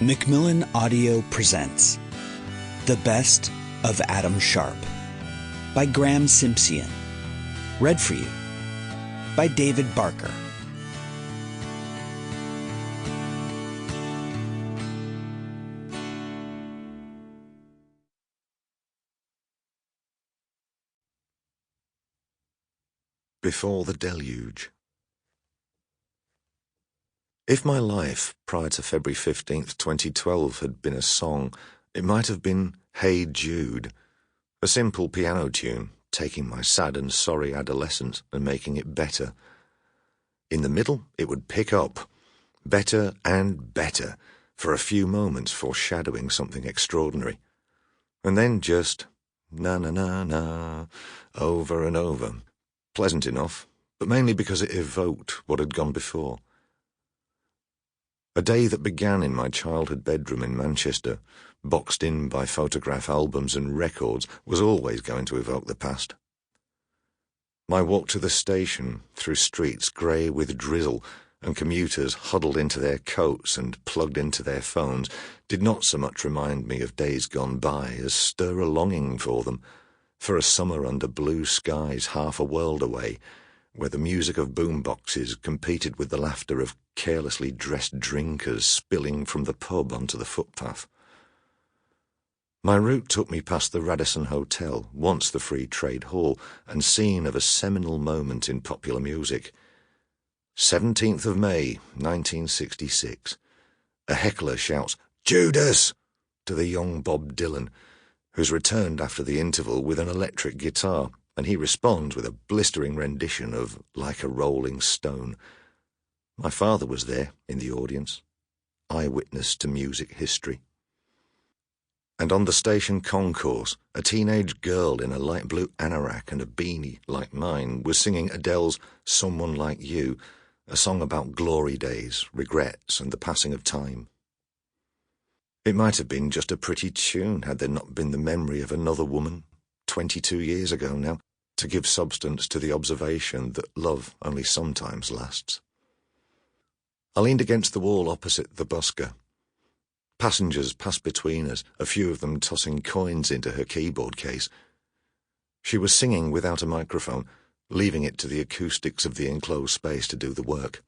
Macmillan Audio presents The Best of Adam Sharp by Graeme Simsion. Read for you by David Barker. Before the Deluge. If my life prior to February 15th, 2012 had been a song, it might have been Hey Jude, a simple piano tune, taking my sad and sorry adolescence and making it better. In the middle, it would pick up, better and better, for a few moments foreshadowing something extraordinary. And then just na-na-na-na, over and over. Pleasant enough, but mainly because it evoked what had gone before. A day that began in my childhood bedroom in Manchester, boxed in by photograph albums and records, was always going to evoke the past. My walk to the station, through streets grey with drizzle, and commuters huddled into their coats and plugged into their phones, did not so much remind me of days gone by as stir a longing for them, for a summer under blue skies half a world away, where the music of boomboxes competed with the laughter of carelessly dressed drinkers spilling from the pub onto the footpath. My route took me past the Radisson Hotel, once the Free Trade Hall, and scene of a seminal moment in popular music. 17th of May, 1966. A heckler shouts, "Judas!" to the young Bob Dylan, who's returned after the interval with an electric guitar, and he responds with a blistering rendition of Like a Rolling Stone. My father was there in the audience, eyewitness to music history. And on the station concourse, a teenage girl in a light blue anorak and a beanie like mine was singing Adele's Someone Like You, a song about glory days, regrets, and the passing of time. It might have been just a pretty tune had there not been the memory of another woman, 22 years ago now, to give substance to the observation that love only sometimes lasts. I leaned against the wall opposite the busker. Passengers passed between us, a few of them tossing coins into her keyboard case. She was singing without a microphone, leaving it to the acoustics of the enclosed space to do the work.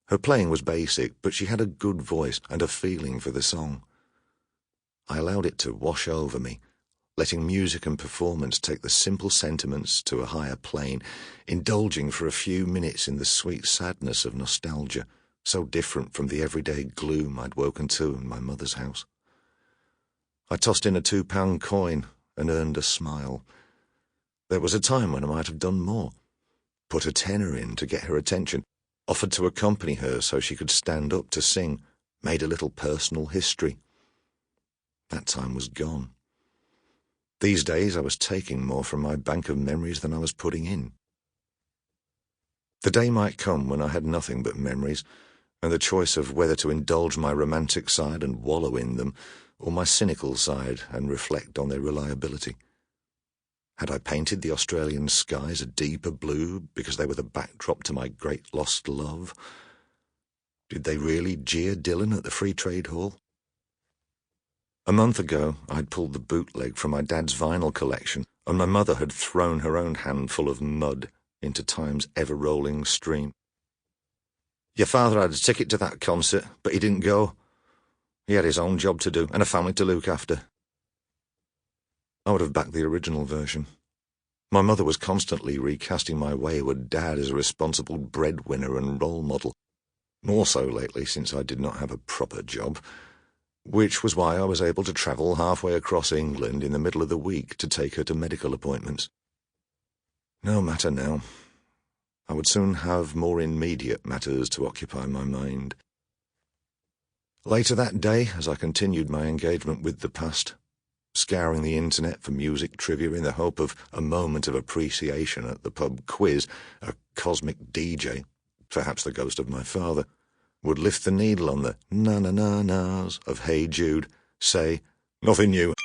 Her playing was basic, but she had a good voice and a feeling for the song. I allowed it to wash over me, letting music and performance take the simple sentiments to a higher plane, indulging for a few minutes in the sweet sadness of nostalgia, so different from the everyday gloom I'd woken to in my mother's house. I tossed in a £2 coin and earned a smile. There was a time when I might have done more. Put a tenner in to get her attention, offered to accompany her so she could stand up to sing, made a little personal history. That time was gone. These days I was taking more from my bank of memories than I was putting in. The day might come when I had nothing but memories, and the choice of whether to indulge my romantic side and wallow in them, or my cynical side and reflect on their reliability. Had I painted the Australian skies a deeper blue because they were the backdrop to my great lost love? Did they really jeer Dylan at the Free Trade Hall? A month ago, I'd pulled the bootleg from my dad's vinyl collection, and my mother had thrown her own handful of mud into time's ever-rolling stream. Your father had a ticket to that concert, but he didn't go. He had his own job to do and a family to look after. I would have backed the original version. My mother was constantly recasting my wayward dad as a responsible breadwinner and role model, more so lately since I did not have a proper job, which was why I was able to travel halfway across England in the middle of the week to take her to medical appointments. No matter now. I would soon have more immediate matters to occupy my mind. Later that day, as I continued my engagement with the past, scouring the internet for music trivia in the hope of a moment of appreciation at the pub quiz, a cosmic DJ, perhaps the ghost of my father, would lift the needle on the na-na-na-nas of Hey Jude, say, "Nothing new."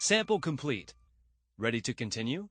Sample complete. Ready to continue?